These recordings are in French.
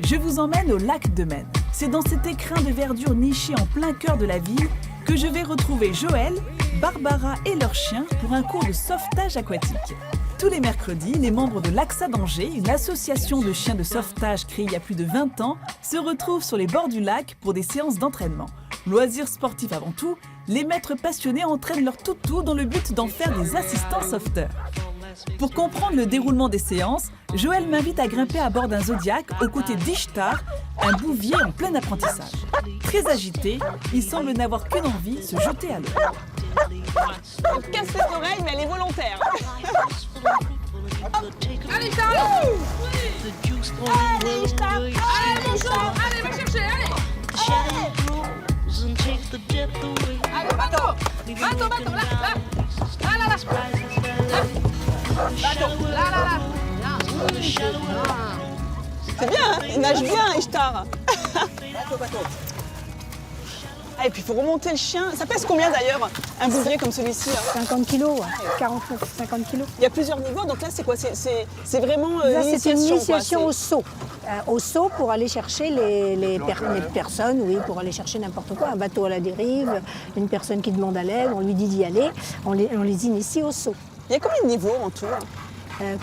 Je vous emmène au lac de Maine. C'est dans cet écrin de verdure niché en plein cœur de la ville que je vais retrouver Joël, Barbara et leurs chiens pour un cours de sauvetage aquatique. Tous les mercredis, les membres de l'AXA d'Angers, une association de chiens de sauvetage créée il y a plus de 20 ans, se retrouvent sur les bords du lac pour des séances d'entraînement. Loisirs sportifs avant tout, les maîtres passionnés entraînent leurs toutous dans le but d'en faire des assistants sauveteurs. Pour comprendre le déroulement des séances, Joël m'invite à grimper à bord d'un Zodiac aux côtés d'Ishtar, un bouvier en plein apprentissage. Très agité, il semble n'avoir qu'une envie, se jeter à l'eau. Elle casse les oreilles, mais elle est volontaire. Allez, Ishtar, allez, Ishtar. Allez, mon chat, allez, va chercher, allez. Allez, bateau, bateau, là, là. Là, là, là. Bateau, là, là, là. C'est bien, hein, il nage bien, Ishtar. Bateau. Ah, et puis il faut remonter le chien. Ça pèse combien d'ailleurs, un bouvier comme celui-ci 50 kilos, 49-50 kilos. Il y a plusieurs niveaux, donc là c'est quoi? C'est vraiment Là, l'initiation. c'est une initiation quoi. au saut. Au saut pour aller chercher les personnes, oui, pour aller chercher n'importe quoi. Un bateau à la dérive, une personne qui demande à l'aide, on lui dit d'y aller. On les initie au saut. Il y a combien de niveaux en tout?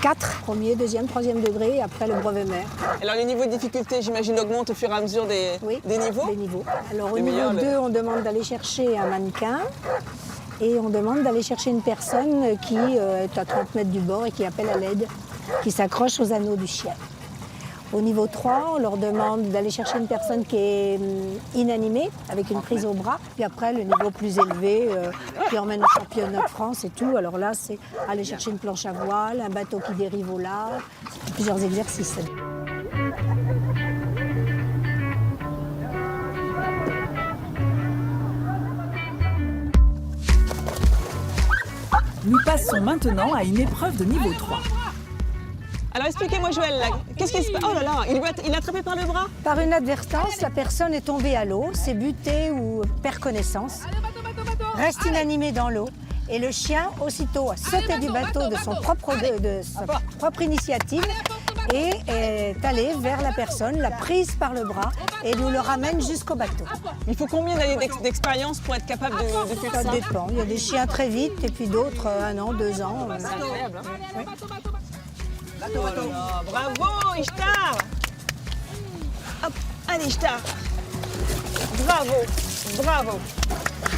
4, premier, deuxième, troisième degré, et après le brevet maire. Alors les niveaux de difficulté, j'imagine, augmentent au fur et à mesure des niveaux. Des niveaux. Alors au Les niveau meilleurs, 2, on demande d'aller chercher un mannequin et on demande d'aller chercher une personne qui est à 30 mètres du bord et qui appelle à l'aide, qui s'accroche aux anneaux du chien. Au niveau 3, on leur demande d'aller chercher une personne qui est inanimée, avec une prise au bras. Puis après, le niveau plus élevé, qui emmène au championnat de France et tout. Alors là, c'est aller chercher une planche à voile, un bateau qui dérive au large, plusieurs exercices. Nous passons maintenant à une épreuve de niveau 3. Alors expliquez-moi Joël, là, qu'est-ce qui se passe? Oh là là, il est attrapé par le bras? Par une advertence, la personne est tombée à l'eau, s'est butée ou perd connaissance, reste inanimée dans l'eau et le chien, aussitôt, a sauté du bateau de sa propre initiative et est allé vers la personne, l'a prise par le bras et nous le ramène jusqu'au bateau. Il faut combien d'années d'expérience pour être capable de faire Ça ça? dépend. Il y a des chiens très vite et puis d'autres 1 an, 2 ans. C'est incroyable, hein? Oh là là, bravo Ishtar! Hop, allez Ishtar! Bravo, bravo!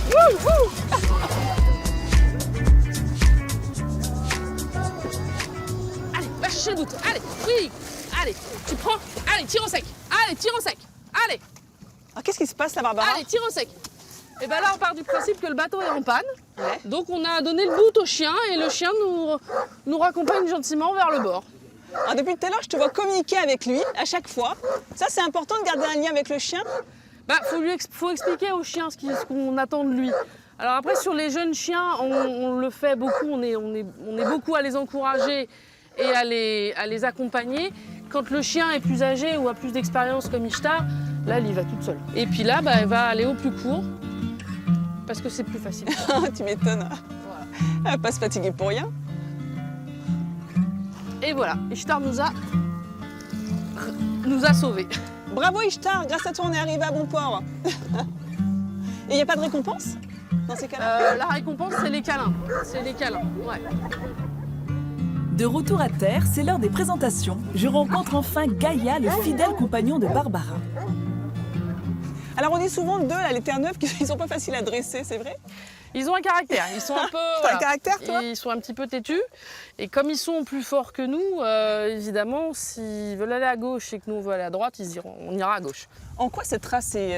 Wouhou! Allez, va chercher le doute. Allez, oui. Allez, tu prends. Allez, tire au sec. Allez, tire au sec. Allez, Alors qu'est-ce qui se passe là, Barbara? allez, tire au sec. Et bien là, on part du principe que le bateau est en panne. Ouais. Donc on a donné le bout au chien et le chien nous raccompagne gentiment vers le bord. Alors depuis tout à l'heure, je te vois communiquer avec lui à chaque fois. Ça, c'est important de garder un lien avec le chien. Bah, faut expliquer au chien ce qu'on attend de lui. Alors après, sur les jeunes chiens, on le fait beaucoup. On est beaucoup à les encourager et à les accompagner. Quand le chien est plus âgé ou a plus d'expérience comme Ishtar, là, elle y va toute seule. Et puis là, bah, elle va aller au plus court parce que c'est plus facile. Tu m'étonnes. Elle va pas se fatiguer pour rien. Et voilà, Ishtar nous a sauvés. Bravo Ishtar, grâce à toi, on est arrivé à bon port. Et il n'y a pas de récompense dans ces cas-là? La récompense, c'est les câlins. C'est les câlins, ouais. De retour à terre, c'est l'heure des présentations. Je rencontre enfin Gaïa, le fidèle compagnon de Barbara. Alors on dit souvent d'eux, là, les Terre-Neuve, qu'ils sont pas faciles à dresser, c'est vrai? Ils ont un caractère, ils sont un peu... T'as un caractère, toi? Ils sont un petit peu têtus. Et comme ils sont plus forts que nous, évidemment, s'ils veulent aller à gauche et que nous on veut aller à droite, on ira à gauche. En quoi cette race est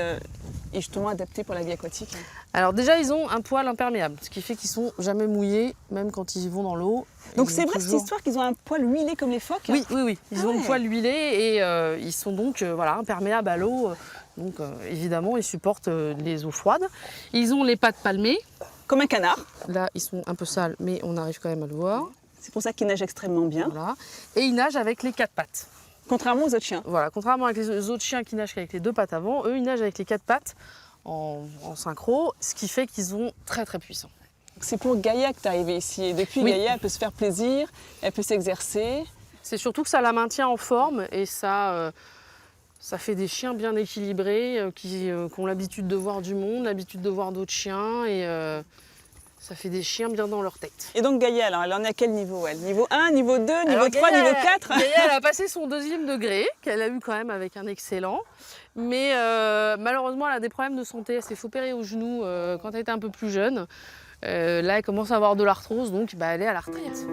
justement adaptée pour la vie aquatique? Alors déjà, ils ont un poil imperméable, ce qui fait qu'ils sont jamais mouillés, même quand ils vont dans l'eau. Donc Ils c'est ont vrai cette toujours- histoire qu'ils ont un poil huilé comme les phoques? Oui, oui, oui. Ils ont ouais. le poil huilé et ils sont donc voilà, imperméables à l'eau. Donc évidemment, ils supportent les eaux froides. Ils ont les pattes palmées. Comme un canard. Là, ils sont un peu sales, mais on arrive quand même à le voir. C'est pour ça qu'ils nagent extrêmement bien. Voilà. Et ils nagent avec les 4 pattes. Contrairement aux autres chiens. Voilà. Contrairement avec les autres chiens qui nagent avec les 2 pattes avant, eux, ils nagent avec les 4 pattes en synchro, ce qui fait qu'ils sont très très puissants. C'est pour Gaïa que tu es arrivée ici. Et depuis, Oui. Gaïa, elle peut se faire plaisir, elle peut s'exercer. C'est surtout que ça la maintient en forme et ça Ça fait des chiens bien équilibrés, qui ont l'habitude de voir du monde, l'habitude de voir d'autres chiens, et ça fait des chiens bien dans leur tête. Et donc Gaïa, alors, elle en est à quel niveau elle? Niveau 1, niveau 2, niveau Alors, 3, Gaïa, niveau 4? Gaïa, elle a passé son 2e degré, qu'elle a eu quand même avec un excellent. Mais malheureusement, elle a des problèmes de santé. Elle s'est fait opérer au genou quand elle était un peu plus jeune. Là, elle commence à avoir de l'arthrose, donc elle est à la retraite.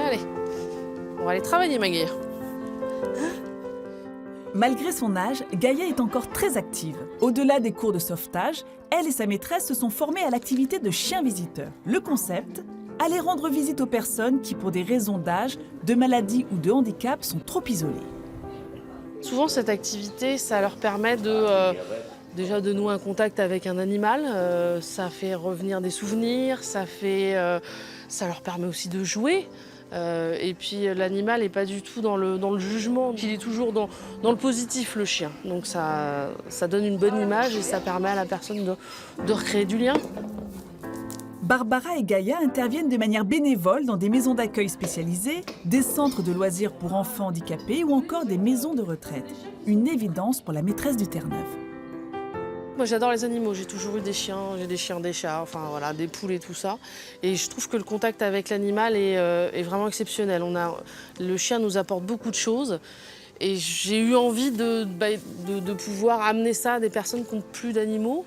Allez, on va aller travailler, ma Gaïa. Malgré son âge, Gaïa est encore très active. Au-delà des cours de sauvetage, elle et sa maîtresse se sont formées à l'activité de chien visiteur. Le concept, aller rendre visite aux personnes qui, pour des raisons d'âge, de maladie ou de handicap, sont trop isolées. Souvent, cette activité, ça leur permet déjà de nouer un contact avec un animal. Ça fait revenir des souvenirs, ça leur permet aussi de jouer. Et puis l'animal n'est pas du tout dans le jugement, il est toujours dans le positif, le chien. Donc ça donne une bonne image et ça permet à la personne de recréer du lien. Barbara et Gaïa interviennent de manière bénévole dans des maisons d'accueil spécialisées, des centres de loisirs pour enfants handicapés ou encore des maisons de retraite. Une évidence pour la maîtresse du Terre-Neuve. Moi j'adore les animaux, j'ai toujours eu des chiens, j'ai des chiens, des chats, enfin voilà, des poules et tout ça. Et je trouve que le contact avec l'animal est vraiment exceptionnel. Le chien nous apporte beaucoup de choses et j'ai eu envie de pouvoir amener ça à des personnes qui n'ont plus d'animaux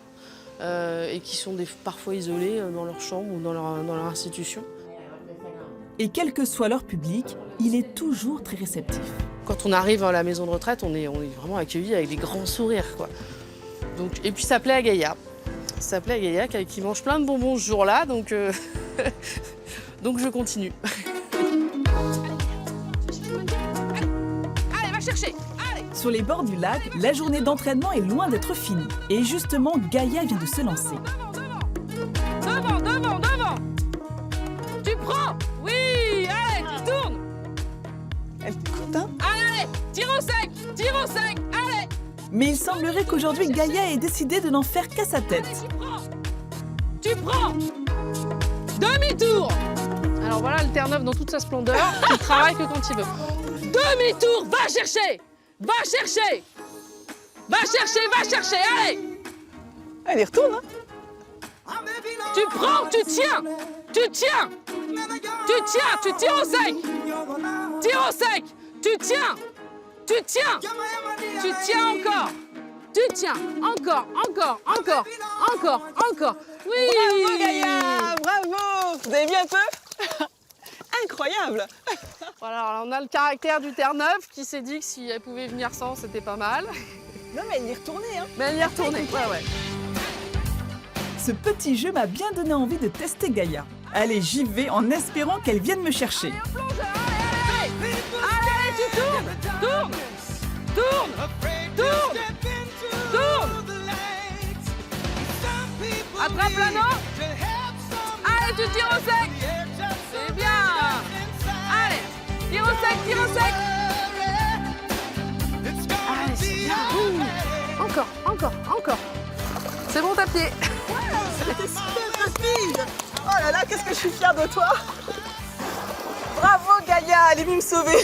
et qui sont parfois isolées dans leur chambre ou dans leur institution. Et quel que soit leur public, il est toujours très réceptif. Quand on arrive à la maison de retraite, on est vraiment accueillis avec des grands sourires, quoi. Donc, et puis ça plaît à Gaïa. Ça plaît à Gaïa qui mange plein de bonbons ce jour-là, donc, donc je continue. Allez, va chercher, allez. Sur les bords du lac, la journée d'entraînement est loin d'être finie. Et justement, Gaïa vient de se lancer. Devant. Tu prends. Oui, allez, tu tournes. Elle t'écoute, hein? Allez, tire au sec, allez. Mais il semblerait qu'aujourd'hui, Gaïa ait décidé de n'en faire qu'à sa tête. Tu prends. Demi-tour. Alors voilà le Terre-Neuve dans toute sa splendeur, qui travaille que quand il veut. Demi-tour, va chercher, allez. Elle y retourne, hein? Tu prends, tu tiens, tu tires au sec, tu tiens encore, oui. Bravo Gaïa, bravo. Vous avez vu un peu? Incroyable. Voilà, alors on a le caractère du Terre-Neuve qui s'est dit que si elle pouvait venir sans, c'était pas mal. Non mais elle y est retournée, hein? Mais elle y est retournée, ouais. Ce petit jeu m'a bien donné envie de tester Gaïa. Allez, j'y vais en espérant qu'elle vienne me chercher. Allez, tu tournes. Attrape l'anneau. Allez, tu tires au sec. C'est bien. Allez, tire au sec. Allez, c'est bien. Encore. C'est bon, ta pied. C'était super rapide. Oh là là, qu'est-ce que je suis fière de toi. Bravo Gaïa, elle est venue me sauver.